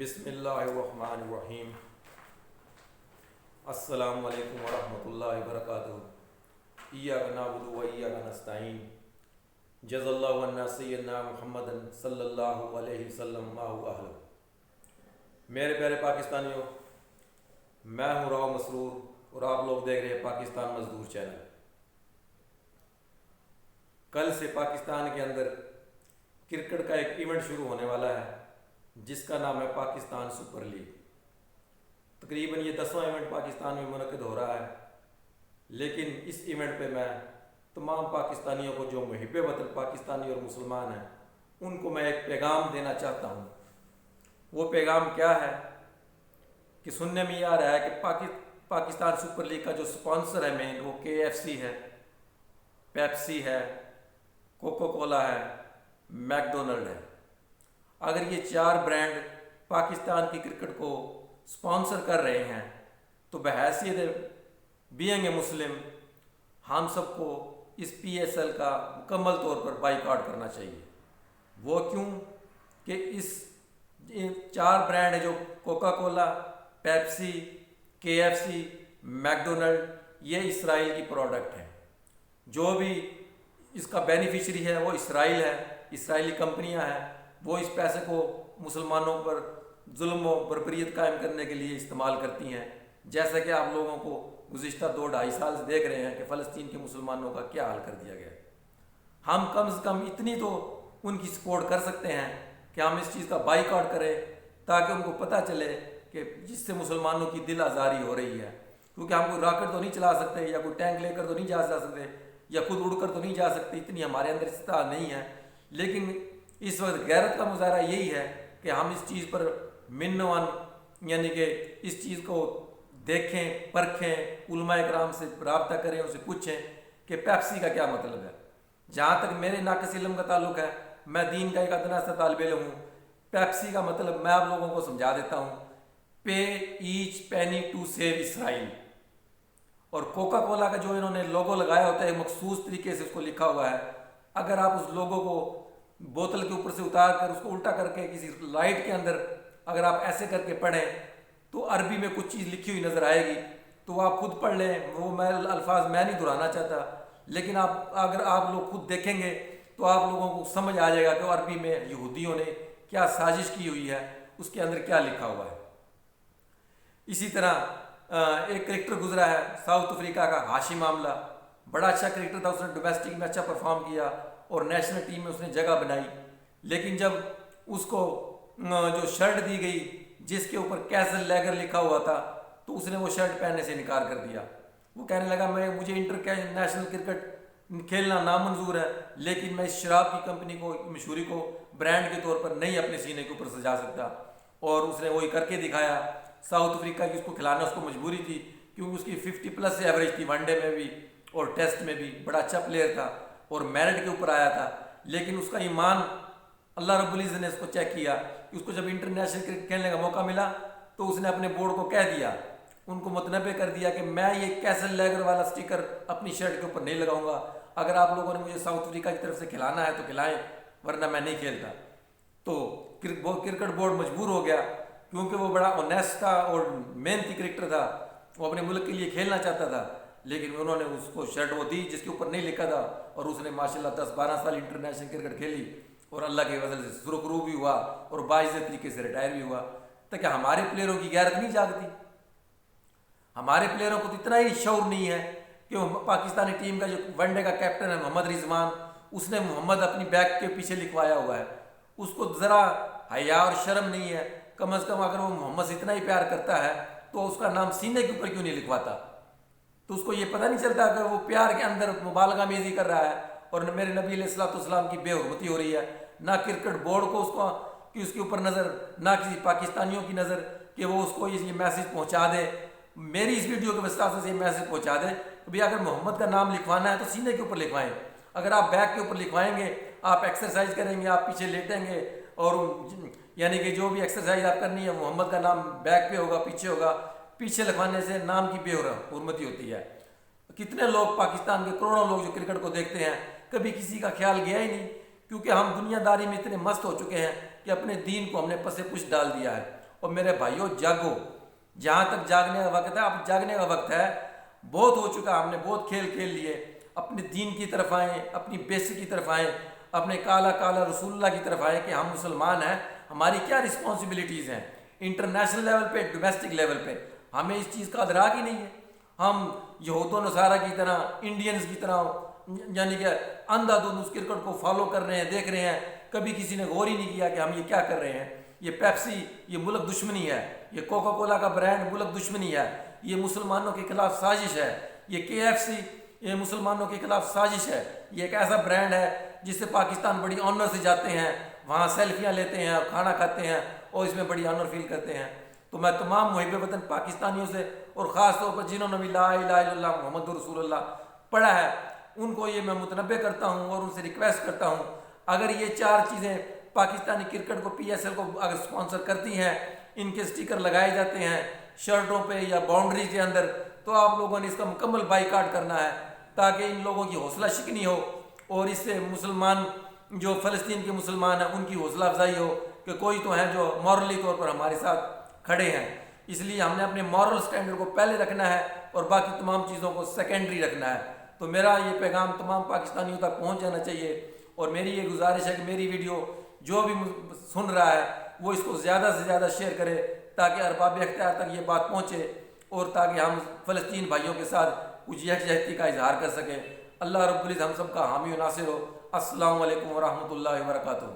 بسم اللہ الرحمن الرحیم۔ السلام علیکم ورحمۃ اللہ وبرکاتہ۔ ایاک نعبد و ایاک نستعین۔ جزا اللہ عنا سیدنا محمد صلی اللہ علیہ وسلم ما هو اہلہ۔ میرے پیارے پاکستانیوں، میں ہوں راؤ مسرور اور آپ لوگ دیکھ رہے ہیں پاکستان مزدور چینل۔ کل سے پاکستان کے اندر کرکٹ کا ایک ایونٹ شروع ہونے والا ہے جس کا نام ہے پاکستان سپر لیگ۔ تقریباً یہ 10واں ایونٹ پاکستان میں منعقد ہو رہا ہے، لیکن اس ایونٹ پہ میں تمام پاکستانیوں کو جو محب وطن پاکستانی اور مسلمان ہیں ان کو میں ایک پیغام دینا چاہتا ہوں۔ وہ پیغام کیا ہے کہ سننے میں یہ آ رہا ہے کہ پاکستان سپر لیگ کا جو سپانسر ہے مین وہ KFC ہے، پیپسی ہے، کوکو کولا ہے، میک ڈونلڈ ہے۔ اگر یہ 4 برانڈ پاکستان کی کرکٹ کو سپانسر کر رہے ہیں تو بحیثیت بینگ اے مسلم ہم سب کو اس PSL کا مکمل طور پر بائیکاٹ کرنا چاہیے۔ وہ کیوں کہ اس 4 برانڈ ہیں جو Coca Cola, Pepsi, KFC، McDonald, یہ اسرائیل کی پروڈکٹ ہے۔ جو بھی اس کا بینیفیشری ہے وہ اسرائیل ہے، اسرائیلی کمپنیاں ہیں، وہ اس پیسے کو مسلمانوں پر ظلم و بربریت قائم کرنے کے لیے استعمال کرتی ہیں، جیسا کہ آپ لوگوں کو گزشتہ 2-2.5 سال سے دیکھ رہے ہیں کہ فلسطین کے مسلمانوں کا کیا حال کر دیا گیا ہے۔ ہم کم سے کم اتنی تو ان کی سپورٹ کر سکتے ہیں کہ ہم اس چیز کا بائیکاٹ کریں تاکہ ان کو پتہ چلے کہ جس سے مسلمانوں کی دل آزاری ہو رہی ہے، کیونکہ ہم کوئی راکٹ تو نہیں چلا سکتے یا کوئی ٹینک لے کر تو نہیں جا سکتے یا خود اڑ کر تو نہیں جا سکتے، اتنی ہمارے اندر استطاعت نہیں ہے، لیکن اس وقت غیرت کا مظاہرہ یہی ہے کہ ہم اس چیز پر منوان یعنی کہ اس چیز کو دیکھیں، پرکھیں، علماء اکرام سے رابطہ کریں، ان سے پوچھیں کہ پیپسی کا کیا مطلب ہے۔ جہاں تک میرے ناقص علم کا تعلق ہے، میں دین کا ایک ادنا سا طالب علم ہوں، پیپسی کا مطلب میں آپ لوگوں کو سمجھا دیتا ہوں، پے ایچ پینی ٹو سیو اسرائیل۔ اور کوکا کولا کا جو انہوں نے لوگو لگایا ہوتا ہے مخصوص طریقے سے اس کو لکھا ہوا ہے، اگر آپ اس لوگو کو بوتل کے اوپر سے اتار کر اس کو الٹا کر کے کسی لائٹ کے اندر اگر آپ ایسے کر کے پڑھیں تو عربی میں کچھ چیز لکھی ہوئی نظر آئے گی، تو وہ آپ خود پڑھ لیں، وہ میں الفاظ میں نہیں دہرانا چاہتا، لیکن اگر آپ لوگ خود دیکھیں گے تو آپ لوگوں کو سمجھ آ جائے گا کہ عربی میں یہودیوں نے کیا سازش کی ہوئی ہے، اس کے اندر کیا لکھا ہوا ہے۔ اسی طرح ایک کرکٹر گزرا ہے ساؤتھ افریقہ کا، ہاشم معاملہ، بڑا اچھا کرکٹر تھا، اس نے ڈومیسٹک میں اچھا پرفارم کیا اور نیشنل ٹیم میں اس نے جگہ بنائی، لیکن جب اس کو جو شرٹ دی گئی جس کے اوپر کیسل لیگر لکھا ہوا تھا تو اس نے وہ شرٹ پہننے سے انکار کر دیا۔ وہ کہنے لگا مجھے انٹرنیشنل کرکٹ کھیلنا نامنظور ہے، لیکن میں اس شراب کی کمپنی کو مشہوری کو برانڈ کے طور پر نہیں اپنے سینے کے اوپر سجا سکتا، اور اس نے وہی کر کے دکھایا۔ ساؤتھ افریقہ کی اس کو کھلانا اس کو مجبوری تھی کیونکہ اس کی 50+ سے ایوریج تھی، ون ڈے میں بھی اور ٹیسٹ میں بھی، بڑا اچھا پلیئر تھا اور میرٹ کے اوپر آیا تھا، لیکن اس کا ایمان اللہ رب العزت نے اس کو چیک کیا کہ اس کو جب انٹرنیشنل کرکٹ کھیلنے کا موقع ملا تو اس نے اپنے بورڈ کو کہہ دیا، ان کو متنبع کر دیا کہ میں یہ کیسل لیگر والا سٹیکر اپنی شرٹ کے اوپر نہیں لگاؤں گا، اگر آپ لوگوں نے مجھے ساؤتھ افریقہ کی طرف سے کھلانا ہے تو کھلائیں ورنہ میں نہیں کھیلتا۔ تو کرکٹ بورڈ مجبور ہو گیا کیونکہ وہ بڑا اونیسٹ تھا اور محنتی کرکٹر تھا، وہ اپنے ملک کے لیے کھیلنا چاہتا تھا، لیکن انہوں نے اس کو شرٹ وہ دی جس کے اوپر نہیں لکھا تھا، اور اس نے ماشاءاللہ 10-12 سال انٹرنیشنل کرکٹ کھیلی اور اللہ کے فضل سے سرخرو بھی ہوا اور باعزت طریقے سے ریٹائر بھی ہوا۔ تاکہ ہمارے پلیئروں کی غیرت نہیں جاگتی، ہمارے پلیئروں کو تو اتنا ہی شعور نہیں ہے کہ پاکستانی ٹیم کا جو ون ڈے کا کیپٹن ہے محمد رضوان، اس نے محمد اپنی بیک کے پیچھے لکھوایا ہوا ہے، اس کو ذرا حیا اور شرم نہیں ہے، کم از کم اگر وہ محمد سے اتنا ہی پیار کرتا ہے تو اس کا نام سینے کے اوپر کیوں نہیں لکھواتا؟ تو اس کو یہ پتہ نہیں چلتا کہ وہ پیار کے اندر مبالغہ میزی کر رہا ہے اور میرے نبی علیہ الصلوۃ والسلام کی بے حرمتی ہو رہی ہے، نہ کرکٹ بورڈ کو اس کے اوپر نظر، نہ کسی پاکستانیوں کی نظر کہ وہ اس کو یہ میسج پہنچا دے، میری اس ویڈیو کے وسیلہ سے یہ میسج پہنچا دے کہ بھئی اگر محمد کا نام لکھوانا ہے تو سینے کے اوپر لکھوائیں، اگر آپ بیک کے اوپر لکھوائیں گے، آپ ایکسرسائز کریں گے، آپ پیچھے لیٹیں گے اور یعنی کہ جو بھی ایکسرسائز آپ کرنی ہے محمد کا نام بیک پہ ہوگا، پیچھے ہوگا، پیچھے لکھوانے سے نام کی بے حرمتی ہوتی ہے۔ کتنے لوگ پاکستان کے کروڑوں لوگ جو کرکٹ کو دیکھتے ہیں، کبھی کسی کا خیال گیا ہی نہیں، کیونکہ ہم دنیا داری میں اتنے مست ہو چکے ہیں کہ اپنے دین کو ہم نے پس پش ڈال دیا ہے، اور میرے بھائیوں جاگو، جہاں تک جاگنے کا وقت ہے اب جاگنے کا وقت ہے، بہت ہو چکا، ہم نے بہت کھیل کھیل لیے، اپنے دین کی طرف آئیں، اپنی بیسک کی طرف آئیں، اپنے کالا کالا رسول اللہ کی طرف آئیں کہ ہم مسلمان ہیں، ہماری کیا رسپانسبلٹیز ہیں انٹرنیشنل لیول پہ، ڈومیسٹک لیول پہ، ہمیں اس چیز کا ادراک ہی نہیں ہے۔ ہم یہود و نصارہ کی طرح، انڈینز کی طرح یعنی کہ اندھا دھند اس کرکٹ کو فالو کر رہے ہیں، دیکھ رہے ہیں، کبھی کسی نے غور ہی نہیں کیا کہ ہم یہ کیا کر رہے ہیں۔ یہ پیپسی یہ ملک دشمنی ہے، یہ کوکا کولا کا برانڈ ملک دشمنی ہے، یہ مسلمانوں کے خلاف سازش ہے، یہ KFC یہ مسلمانوں کے خلاف سازش ہے، یہ ایک ایسا برانڈ ہے جس سے پاکستان بڑی آنر سے جاتے ہیں، وہاں سیلفیاں لیتے ہیں اور کھانا کھاتے ہیں اور اس میں بڑی آنر فیل کرتے ہیں۔ تو میں تمام محب وطن پاکستانیوں سے اور خاص طور پر جنہوں نے بھی لا الہ الا اللہ محمد رسول اللہ پڑھا ہے ان کو یہ میں متنبہ کرتا ہوں اور ان سے ریکویسٹ کرتا ہوں، اگر یہ 4 چیزیں پاکستانی کرکٹ کو PSL کو اگر سپانسر کرتی ہیں، ان کے سٹیکر لگائے جاتے ہیں شرٹوں پہ یا باؤنڈری کے اندر، تو آپ لوگوں نے اس کا مکمل بائیکاٹ کرنا ہے تاکہ ان لوگوں کی حوصلہ شکنی ہو اور اس سے مسلمان جو فلسطین کے مسلمان ہیں ان کی حوصلہ افزائی ہو کہ کوئی تو ہیں جو مورلی طور پر ہمارے ساتھ کھڑے ہیں۔ اس لیے ہم نے اپنے مورل سٹینڈرڈ کو پہلے رکھنا ہے اور باقی تمام چیزوں کو سیکنڈری رکھنا ہے۔ تو میرا یہ پیغام تمام پاکستانیوں تک پہنچ جانا چاہیے اور میری یہ گزارش ہے کہ میری ویڈیو جو بھی سن رہا ہے وہ اس کو زیادہ سے زیادہ شیئر کرے تاکہ ارباب اختیار تک یہ بات پہنچے اور تاکہ ہم فلسطین بھائیوں کے ساتھ کچھ یکجہتی کا اظہار کر سکیں۔ اللہ رب العزت ہم سب کا حامی و ناصر ہو۔ السلام علیکم ورحمۃ اللہ وبرکاتہ۔